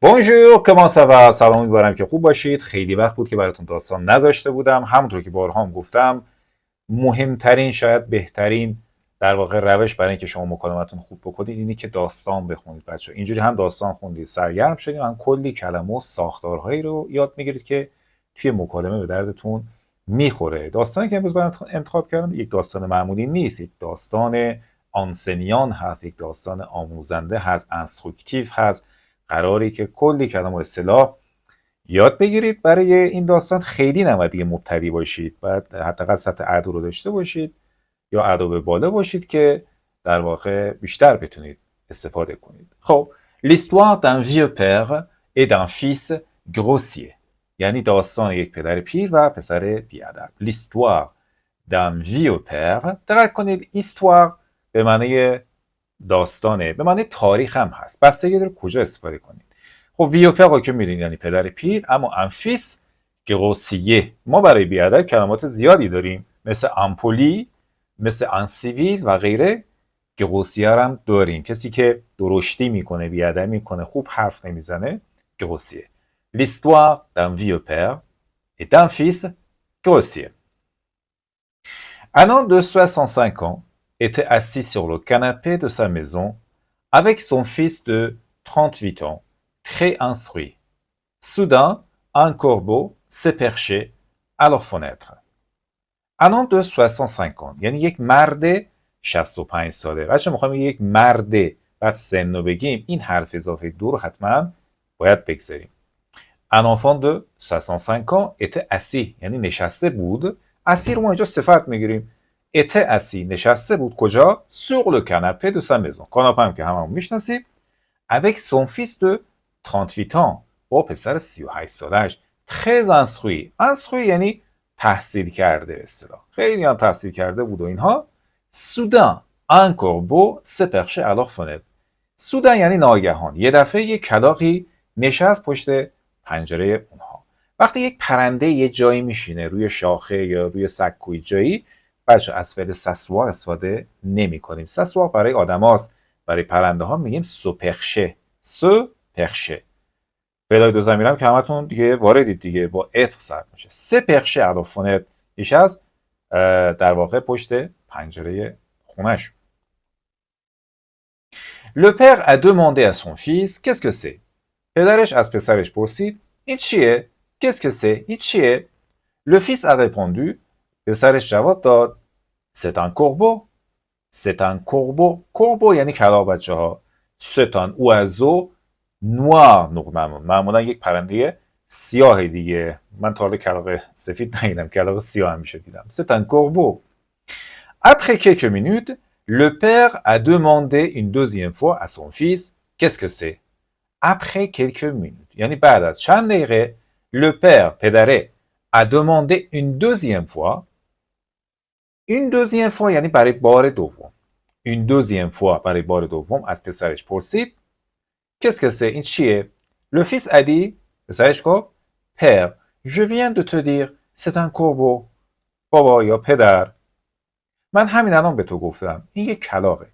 بونژور کمان سوا. سلام، امیدوارم که خوب باشید. خیلی وقت بود که براتون داستان نذاشته بودم. همونطور که بارها هم گفتم، مهمترین شاید بهترین در واقع روش برای اینکه شما مکالمتون خوب بکنید اینی که داستان بخونید. بچه اینجوری هم داستان خوندید، سرگرم شدید، هم کلی کلمه و ساختارهایی رو یاد میگیرید که توی مکالمه به دردتون میخوره. داستانی که امروز براتون انتخاب کردم یک داستان معمولی نیست، یک داستان آنسنیان هست، یک داستان آموزنده هست، انستروکتیو هست. قراری که کلی کلمه و اصطلاح یاد بگیرید. برای این داستان خیلی نباید دیگه مبتدی باشید، باید حداقل سطح ادو رو داشته باشید یا ادو به بالا باشید که در واقع بیشتر بتونید استفاده کنید. خب، l'histoire d'un vieux père et d'un fils grossier، یعنی داستان یک پدر پیر و پسر بیادب. l'histoire d'un vieux père، دقت کنید histoire به معنی داستانه، به معنی تاریخ هم هست، بستگی داره کجا استفاده کنید. خب ویوپر که میدونید یعنی پدر پیر، اما انفیس گروسیه، ما برای بیادب کلمات زیادی داریم، مثل امپولی، مثل انسیویل و غیره. گروسیه هم داریم، کسی که درشتی میکنه، بیادب میکنه، خوب حرف نمیزنه، گروسیه. l'histoire d'un vieux père et d'un fils grossier. Un homme de 65 ans était assis sur le canapé de sa maison avec son fils de 38 ans, très instruit. Soudain, un corbeau s'est perché à leur fenêtre. Un homme de 65 ans، یعنی یک مرد 65 ساله. بچه میخوایم یک مرد بعد سن رو بگیم، این حرف اضافه دو رو حتما باید بگذاریم. Un enfant de 65 ans était assis، یعنی نشسته بود. assis رو ما اینجا صفت میگیریم. était assis، نشسته بود کجا؟ sur le canapé de sa maison، کاناپه هم که هممون میشناسیم. avec son fils de 38 ans، با پسر 38 سالش. très instruit، instruit یعنی تحصیل کرده به اصطلاح، خیلی هم تحصیل کرده بود و اینها. soudain un corbeau s'est perché à leur fenêtre، soudain یعنی ناگهان، یه دفعه یک کلاغی نشست پشت پنجره اونها. وقتی یک پرنده یه جایی میشینه، روی شاخه یا روی سکوی جایی، بچه از فعل سسوار استفاده نمی کنیم. سسوار برای آدم هاست، برای پرنده ها میگیم سوپرشه. سوپرشه. فعلای دو زمینم که همتون دیگه واردید دیگه، با ات سر میشه. سپرشه الافونت ایش از در واقع پشت پنجره خونش. Le père a demandé à son fils qu'est-ce que c'est. پدرش از پسرش پرسید این چیه؟ Qu'est-ce que c'est؟ این چیه؟ Le fils a répondu، پسرش جواب داد C'est un corbeau. C'est un corbeau. corbeau یعنی کلاغ بچه ها. C'est un oiseau noir معمولا یک پرنده سیاه دیگه. من تا حالا کلاغ سفید ندیدم، کلاغ سیاه همیشه دیدم. C'est un corbeau. Après quelques minutes, le père a demandé une deuxième fois à son fils qu'est-ce que c'est. Après quelques minutes یعنی بعد از چند دقیقه le père پدره a demandé une deuxième fois. این deuxième fois یعنی برای بار دوم. این deuxième fois برای بار دوم از پسرش پرسید Qu'est-ce que c'est؟ این چیه؟ Le fils a dit، پسرش گفت Père, je viens de te dire c'est un corbeau. بابا یا پدر، من همین الان به تو گفتم این یک کلاغه.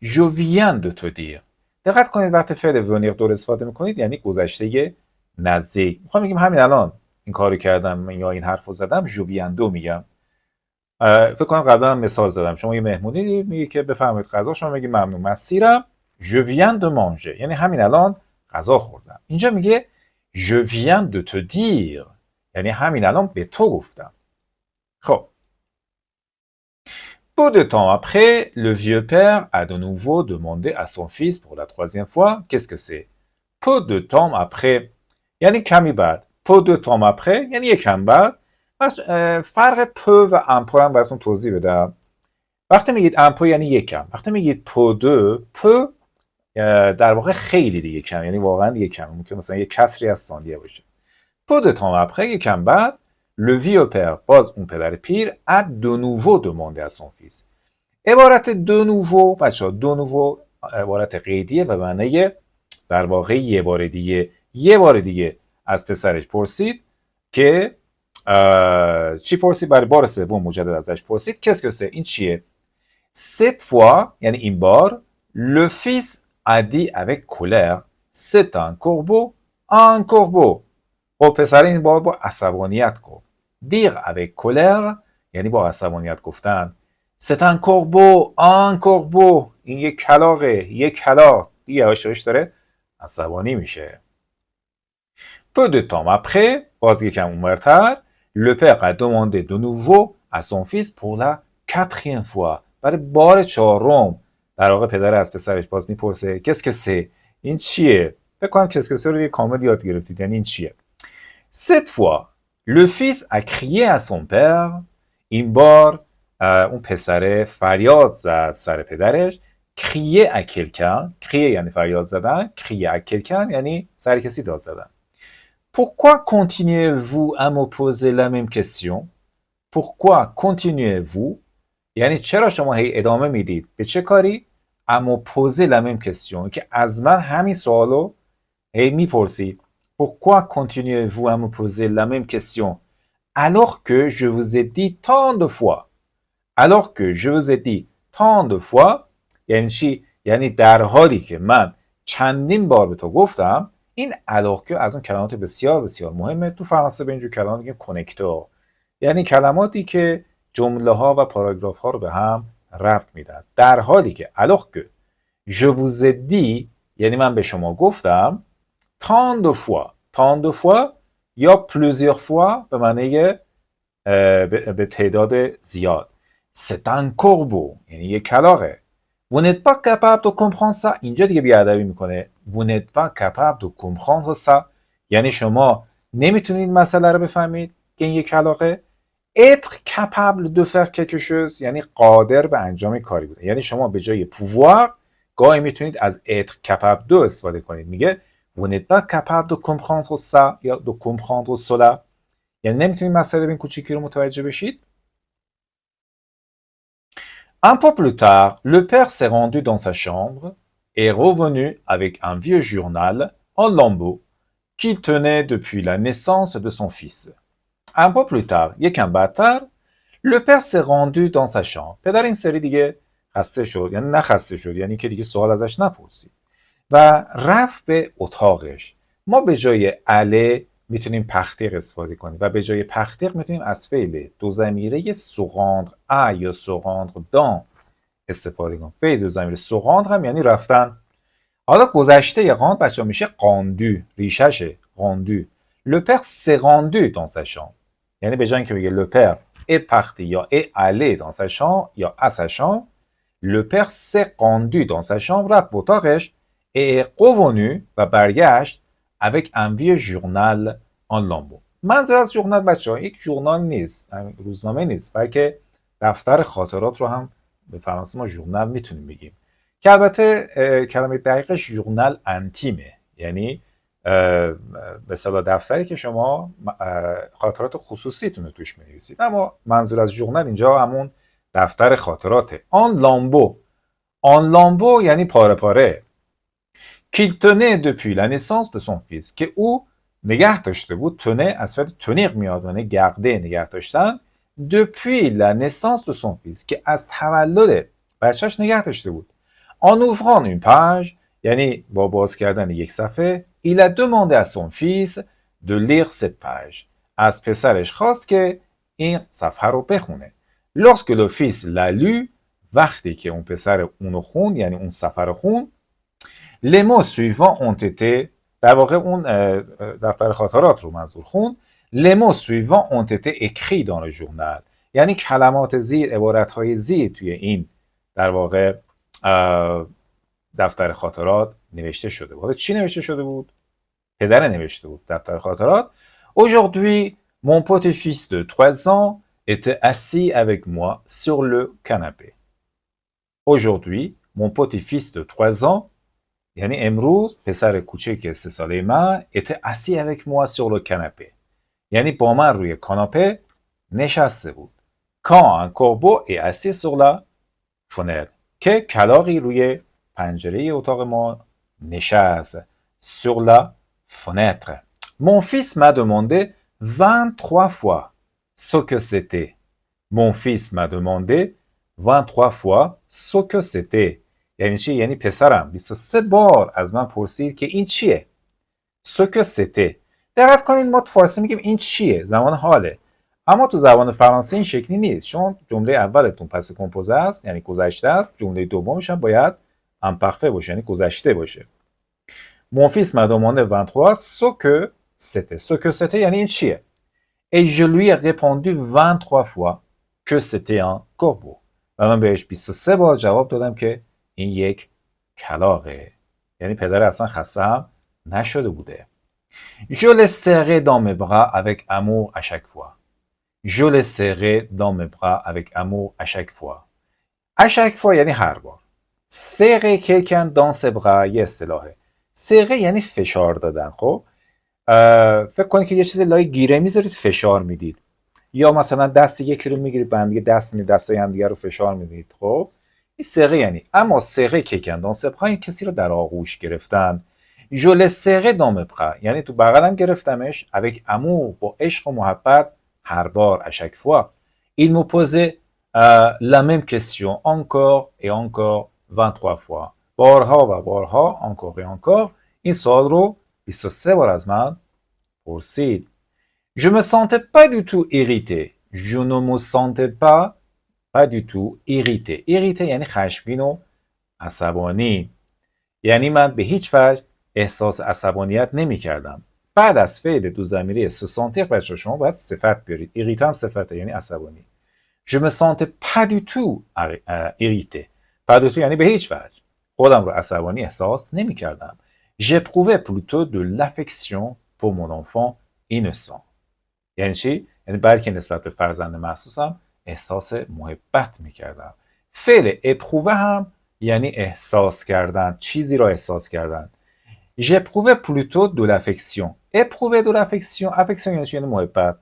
Je viens de te dire. دقت کنید وقتی فعل ونیر دور استفاده میکنید یعنی گذشته نزدیک. میخوام بگیم همین الان این کاری کردم یا این حرفو زدم، je viens de میگم. فکر کنم قبلا هم مثال زدم، شما یه مهمونی دید میگه که بفرمایید غذا، شما میگی ممنون مسیرم، je viens de manger یعنی همین الان غذا خوردم. اینجا میگه je viens de te dire یعنی همین الان به تو گفتم. خب peu de temps après, le vieux père a de nouveau demandé à son fils pour la troisième fois qu'est-ce que c'est. peu de temps après یعنی کمی بعد. peu de temps après یعنی یکم بعد. فرق پو و امپو هم براتون توضیح بدم. وقتی میگید امپو یعنی یکم، وقتی میگید پو دو، پو در واقع خیلی دیگه کم، یعنی واقعا دیگه کم، ممکن مثلا یه کسری از ثانیه باشه. پو دو تام اپره، یکم بعد، le vieux père، باز اون پدر پیر، a de nouveau demandé à son fils. عبارت de nouveau بچه‌ها، de nouveau عبارت قیدیه و معنی در واقع یه بار دیگه از پسرش پرسید که چی پرسید؟ برای بار سوم مجدد ازش پرسید qu'est-ce que c'est، این چیه؟ cette fois یعنی این بار le fils a dit avec colère c'est un corbeau. un corbeau. خب پسر این بار با عصبانیت گفت. dire avec colère یعنی با عصبانیت گفتن. c'est un corbeau, un corbeau. این یک کلاغه، یک کلاغ. دیگه هاشش داره عصبانی میشه. peu de temps après, باز یکم اونورتر, le père a demandé de nouveau à son fils pour la 4e fois. برای بار 4م در واقع پدر از پسرش باز میپرسه qu'est-ce que c'est؟ این چیه؟ فکر کنم qu'est-ce que c'est رو دیگه کامل یاد گرفتید، یعنی این چیه؟ Cette fois, le fils a crié à son père. این بار اون پسره فریاد زد سر پدرش. crier à quelqu'un, crier یعنی فریاد زدن، crier à quelqu'un یعنی سر کسی داد زدن. Pourquoi continuez-vous à me poser la même question? Pourquoi continuez-vous? یعنی چرا شما هی ادامه میدید به چه کاری؟ à me poser la même question که از من همین سوالو هی میپرسید. Pourquoi continuez-vous à me poser la même question alors que je vous ai dit tant de fois? Alors que je vous ai dit tant de fois یعنی چی؟ یعنی در حالی که من چندین بار به تو گفتم. این alors que از اون کلمات بسیار بسیار مهمه. تو فرانسه به اینجور کلمات میگن کنکتور، یعنی کلماتی که جمله ها و پاراگراف ها رو به هم ربط میدن. در حالی که alors que je vous ai dit یعنی من به شما گفتم tant de fois. tant de fois یا plusieurs fois به معنی به تعداد زیاد. c'est un corbeau یعنی یک کلاغه. vous n'êtes pas capable de comprendre ça. اینجا دیگه بیادبی میکنه. vous n'êtes pas capable de comprendre ça یعنی شما نمیتونید مسئله رو بفهمید که این یک کلاغه. être capable de faire quelque chose یعنی قادر به انجام کاری بوده. یعنی شما به جای pouvoir گاهی میتونید از être capable de استفاده کنید. میگه vous n'êtes pas capable de comprendre ça یا de comprendre cela یعنی نمیتونید مسئله به این کوچیکی رو متوجه بشید. Un peu plus tard, le père s'est rendu dans sa chambre et est revenu avec un vieux journal en lambeaux qu'il tenait depuis la naissance de son fils. Un peu plus tard, یکم بعدتر, le père s'est rendu dans sa chambre. پدر این سری دیگه خسته شد، یعنی نخسته شد، یعنی که دیگه سوال ازش نپرسید و رفت به اتاقش. ما به جای اله میتونیم پختیق استفاده کنیم و به جای پختیق میتونیم از فعل دو ضمیره سوغاندر ا یا سوغاندر دان استفاده کنیم. فعل دو ضمیره سوغاندر هم یعنی رفتن. حالا گذشته یا راند بچه‌ها میشه قاندو، ریششه قاندو. Le père s'est rendu dans sa chambre یعنی به جای اینکه بگه le père est parti یا est allé dans sa chambre یا à sa chambre, le père s'est rendu dans sa chambre رفت به اتاقش et est revenu و برگشت avec un vieux journal en lambeaux. منظور از ژورنال بچه‌ها یک ژورنال نیست، روزنامه نیست، بلکه دفتر خاطرات رو هم به فرانسه ما ژورنال میتونیم بگیم که البته کلمه دقیقش ژورنال انتیمه، یعنی به اصطلاح دفتری که شما خاطرات خصوصیتون رو توش می‌نویسید، اما منظور از ژورنال اینجا همون دفتر خاطراته. آن لامبو، آن لامبو یعنی پاره پاره. qu'il tenait depuis la naissance de son fils که او نگه داشته بود. تنه از فعل تنیق میاد، یعنی گرده نگه داشتن. depuis la naissance de son fils که از تولد بچه‌اش نگه داشته بود. en ouvrant une page یعنی با باز کردن یک صفحه. il a demandé à son fils de lire cette page از پسرش خواست که این صفحه رو بخونه. lorsque le fils l'a lu وقتی که اون پسر اونو خون یعنی اون صفحه رو خون. les mots suivants ont été در واقع اون دفتر خاطرات رو منظور خون. les mots suivants ont été écrits dans le journal یعنی کلمات زیر، عبارت‌های زیر توی این در واقع دفتر خاطرات نوشته شده بود. چی نوشته شده بود؟ پدر نوشته بود دفتر خاطرات. aujourd'hui mon petit-fils de 3 ans était assis avec moi sur le canapé. aujourd'hui mon petit-fils de 3 ans یعنی امروز پسر کوچک 3 ساله من était assis avec moi sur le canapé یعنی با من روی کاناپه نشسته بود. quand un corbeau est assis sur la fenêtre که کلاغی روی پنجره اتاق ما نشست. sur la fenêtre. mon fils m'a demandé 23 fois ce que c'était. mon fils m'a demandé 23 fois ce que c'était یعنی چی؟ یعنی پسرم 23 بار از من پرسید که این چیه. ce que c'était. دقت کنید ما تو فارسی میگیم این چیه، زمان حاله، اما تو زبان فرانسه این شکلی نیست، چون جمله اولتون پس کمپوزه است یعنی گذشته است، جمله دومش هم باید امپرفه باشه یعنی گذشته باشه. Mon fils m'a demandé 23 ce que c'était. Ce que c'était یعنی این چیه. Et je lui ai répondu 23 fois que c'était un corbeau. و من بهش 23 بار جواب دادم که این یک کلاغه. یعنی پدر اصلا خسته هم نشده بوده. Je le serrai dans mes bras avec amour à chaque fois. Je le serrai dans mes bras avec amour à chaque fois. À chaque fois یعنی هر بار. serrer quelqu'un dans ses bras یه اصطلاحه. serrer یعنی فشار دادن. خب فکر کنید که یه چیزی لای گیره میذارید فشار میدید، یا مثلا دست یکی رو میگیرید به هم دیگه دست میدید، دستای هم دیگه رو فشار میدید. خب این سقه یعنی. اما سقه که کندان سپخا این کسی رو در آغوش گرفتن. ژول سقه دام پخا یعنی تو بغلم گرفتمش. avec amour با عشق و محبت هر بار à chaque fois. il me posait la même question encore et encore 23 fois. بارها و بارها encore et encore این سوال رو 23 بار از من پرسید. Je me sentais pas du tout irrité. Je ne me sentais pas du tout irrité. irrité یعنی خشمگین و عصبانی. یعنی من به هیچ وجه احساس عصبانیت نمی کردم. بعد از فعل دو ضمیره se sentir بچه شما باید صفت بیارید. irrité هم صفته یعنی عصبانی. Je me sentais pas du tout irrité. pas du tout یعنی به هیچ وجه. خودم رو عصبانی احساس نمی کردم. J'éprouvais plutôt de l'affection pour mon enfant innocent. یعنی چی؟ یعنی بلکه نسبت به فرزند محسوسم احساس محبت میکردم. فعل éprouver هم یعنی احساس کردن، چیزی را احساس کردن. J'éprouvais plutôt de l'affection. éprouver de l'affection، affection یعنی چی؟ یعنی محبت.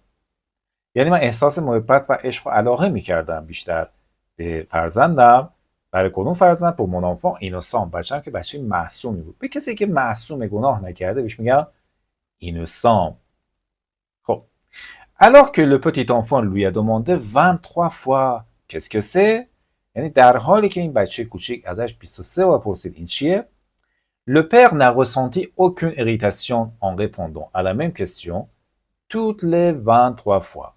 یعنی من احساس محبت و عشق و علاقه میکردم بیشتر به فرزندم. برای کدوم فرزند؟ pour mon enfant innocent، بچه‌م که بچه معصومی بود. به کسی که معصوم گناه نکرده بهش میگم innocent. خب alors que le petit enfant lui a demandé 23 fois qu'est-ce que c'est، یعنی در حالی که این بچه کوچیک ازش 23 بار پرسید این چیه. Le père n'a ressenti aucune irritation en répondant à la même question toutes les 23 fois.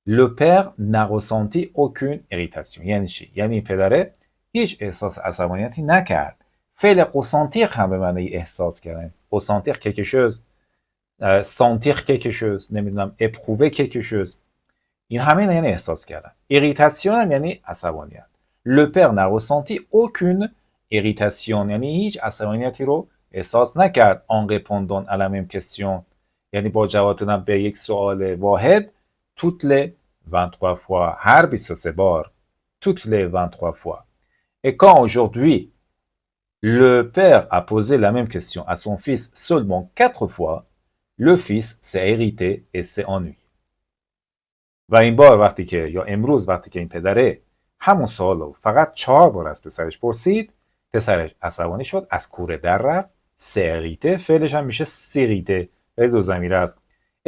Le père n'a ressenti aucune irritation. یعنی چی؟ یعنی پدره هیچ احساس عصبانیتی نکرد. فعل ressentir هم به معنی احساس کردن. ressentir quelque chose، sentir quelque chose، نمیدونم éprouver quelque chose، این همه یعنی احساس کردن. irritation هم یعنی عصبانیت. Le père n'a ressenti aucune irritation یعنی هیچ عصبانیتی رو احساس نکرد. en répondant à la même question یعنی با جواب دادن به یک سوال واحد toutes les 23 fois، هر 23 بار. toutes les 23 fois. Et quand aujourd'hui le père a posé la même question à son fils seulement 4 fois, le fils s'est irrité et s'est ennuyé. و این بار وقتی که یا امروز وقتی که این پدره همون سوال رو فقط 4 بار از پسرش پرسید، پسرش عصبانی شد، از کوره در رفت. سریته فعلش هم میشه سریته، به دو ضمیره است.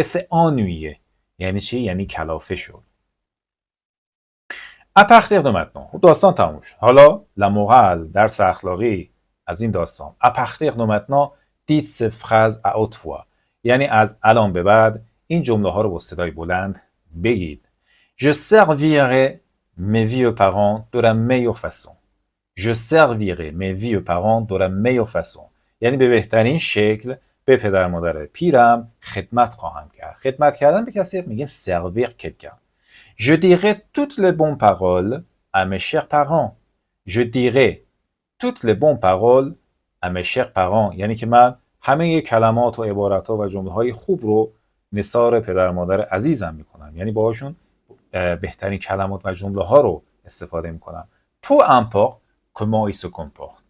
s'est ennuyé یعنی چی؟ یعنی کلافه شد. à partir de maintenant داستان تموم شد. حالا la morale درس اخلاقی از این داستان. à partir de maintenant dites ces phrases à haute voix یعنی از الان به بعد این جمله ها رو با صدای بلند بگید. Je servirai mes vieux parents de la meilleure façon. Je servirai mes vieux parents de la meilleure façon یعنی به بهترین شکل به پدر مادر پیرم خدمت خواهم کرد. خدمت کردن به کسی میگیم servir quelqu'un. Je dirai toutes les bonnes paroles à mes chers parents. Je dirai toutes les bonnes paroles à mes chers parents یعنی که من همه کلمات و عبارت‌ها و جمله‌های خوب رو نثار پدر مادر عزیزم میکنم، یعنی باهاشون بهترین کلمات و جمله‌ها رو استفاده میکنم. peu importe comment ils se comportent.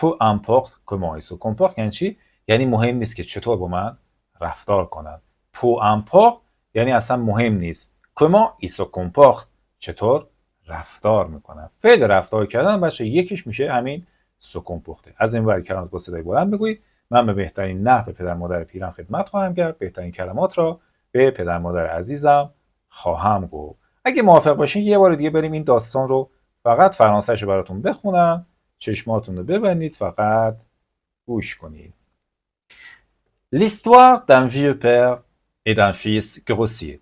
peu importe comment ils se comportent یعنی چی؟ یعنی مهم نیست که چطور با من رفتار کنن. peu importe یعنی اصلا مهم نیست. comment ils se comportent چطور رفتار میکنن. فعل رفتار کردن بچه یکیش میشه همین se comporter. از این ور کلمات با صدای بلند بگویید. من به بهترین نحو پدر مادر پیرم خدمت خواهم کرد. بهترین کلمات را به پدر مادر عزیزم خواهم گفت. اگه موافق باشین یه بار دیگه بریم این داستان رو فقط فرانسه‌اش رو براتون بخونم. چشماتون رو ببندید، فقط گوش کنید. L'histoire d'un vieux père et d'un fils grossier.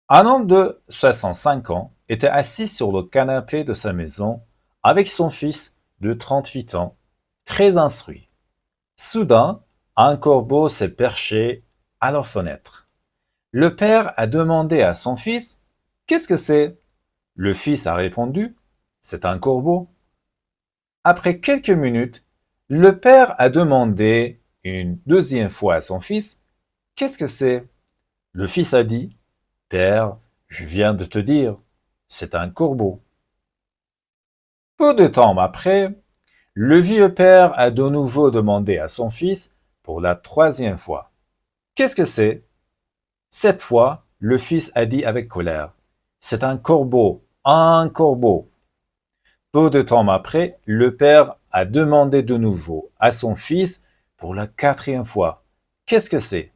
Un homme de 65 ans était assis sur le canapé de sa maison avec son fils de 38 ans, très instruit. Soudain, un corbeau s'est perché à leur fenêtre. Le père a demandé à son fils « Qu'est-ce que c'est ?» Le fils a répondu « C'est un corbeau. » Après quelques minutes, le père a demandé une deuxième fois à son fils « Qu'est-ce que c'est ?» Le fils a dit « Père, je viens de te dire, c'est un corbeau. » Peu de temps après, le vieux père a de nouveau demandé à son fils pour la troisième fois « Qu'est-ce que c'est ?» Cette fois, le fils a dit avec colère « C'est un corbeau, un corbeau. » Peu de temps après, le père a demandé de nouveau à son fils pour la quatrième fois « Qu'est-ce que c'est ?»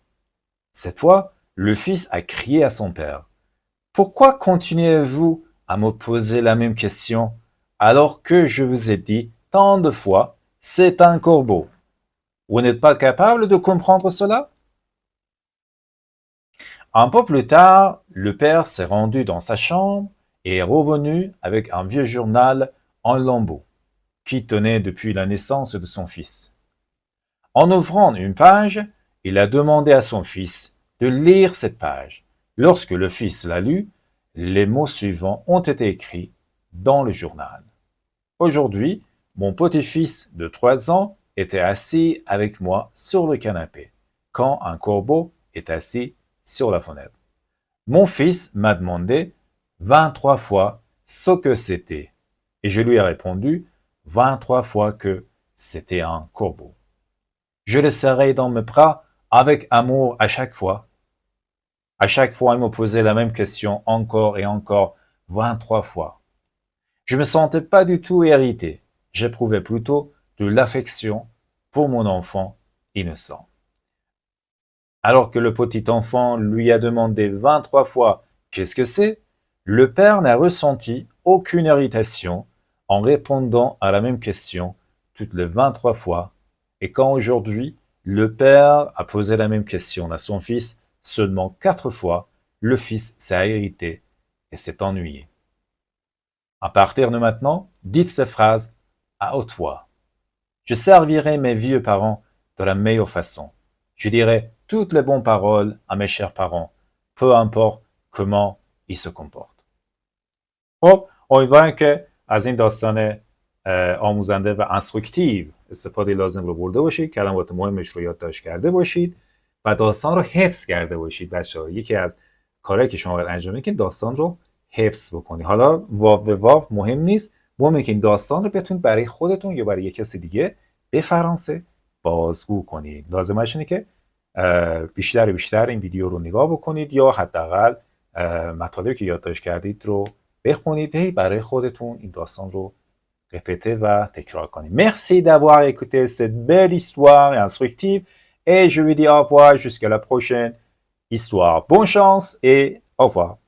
Cette fois, le fils a crié à son père « Pourquoi continuez-vous à me poser la même question alors que je vous ai dit tant de fois « C'est un corbeau ». Vous n'êtes pas capable de comprendre cela? Un peu plus tard, le père s'est rendu dans sa chambre et est revenu avec un vieux journal en lambeaux qu'il tenait depuis la naissance de son fils. En ouvrant une page, il a demandé à son fils de lire cette page. Lorsque le fils l'a lu, les mots suivants ont été écrits dans le journal. Aujourd'hui, mon petit-fils de 3 ans était assis avec moi sur le canapé, quand un corbeau est assis sur la fenêtre. Mon fils m'a demandé 23 fois ce que c'était, et je lui ai répondu 23 fois que c'était un corbeau. Je le serrai dans mes bras avec amour à chaque fois. À chaque fois, il me posait la même question encore et encore, 23 fois. Je me sentais pas du tout irrité. J'éprouvais plutôt de l'affection pour mon enfant innocent. Alors que le petit enfant lui a demandé 23 fois « Qu'est-ce que c'est ?» le père n'a ressenti aucune irritation en répondant à la même question toutes les 23 fois. Et quand aujourd'hui, le père a posé la même question à son fils seulement 4 fois, le fils s'est irrité et s'est ennuyé. À partir de maintenant, dites ces phrases à haute voix. Je servirai mes vieux parents de la meilleure façon. Je dirai toutes les bonnes paroles à mes chers parents, peu importe comment ils se comportent. خب امیدوارم که از این داستان آموزنده و انستروکتیو استفاده لازم رو برده باشید، کلمات مهمش رو یادداشت کرده باشید و داستان رو حفظ کرده باشید. بچه‌ها یکی از کارهایی که شما باید انجام بدید که داستان رو حفظ بکنید. حالا واو به واو مهم نیست، مهمه که این داستان رو بتونید برای خودتون یا برای کسی دیگه به فرانسه بازگو کنید. لازمش اینه که بیشتر این ویدیو رو نگاه بکنید یا حداقل مطالبی که یادداشت کردید رو بخونید، هی برای خودتون این داستان رو répéter و تکرار کنید. Merci d'avoir écouté cette belle histoire et instructive et je vous dis au revoir jusqu'à la prochaine histoire. Bonne chance et au revoir.